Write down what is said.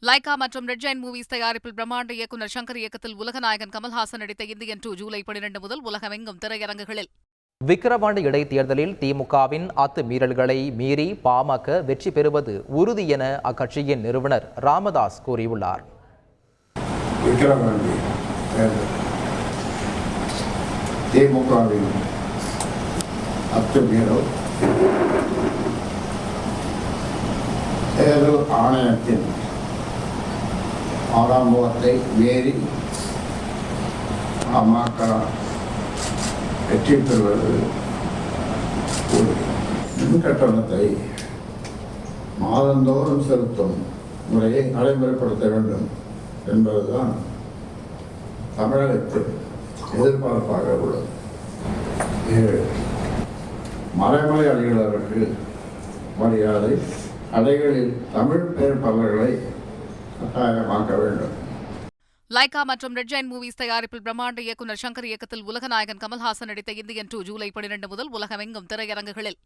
Lyca மற்றும் red giant movies தயாரிப்பில் பிரம்மாண்ட இயக்குநர் சங்கர் இயக்கத்தில் உலகநாயகன் கமல்ஹாசன் நடித்த இந்தியன் 2 ஜூலை 12 முதல் உலகமெங்கும் திரையரங்குகளில். விக்கிரவாண்டி இடைத்தேர்தலில் திமுகவின் அத்துமீறல்களை மீறி பாமக வெற்றி பெறுவது உறுதி என அக்கட்சியின் நிறுவனர் ராமதாஸ் கூறியுள்ளார். விக்கிரவாண்டி திமுகவின் அத்துமீறல் தேர்தல் ஆணையத்தின் ஆரம்பத்தை மீறி பாமக வெற்றி பெறுவது மின்கட்டணத்தை மாதந்தோறும் செலுத்தும் முறையை நடைமுறைப்படுத்த வேண்டும் என்பதுதான் தமிழகத்தில் எதிர்பார்ப்பாக உள்ளது. மறைமலை அடிகளாருக்கு மரியாதை அடைகளில் தமிழ் பெயர்ப்பாளர்களை கட்டாயமாக்க வேண்டும். லைகா மற்றும் ரெட் ஜெயண்ட் மூவிஸ் தயாரிப்பில் பிரம்மாண்ட இயக்குநர் சங்கர் இயக்கத்தில் உலகநாயகன் கமல்ஹாசன் நடித்த இந்தியன் 2 ஜூலை 12 முதல் உலகமெங்கும் திரையரங்குகளில்.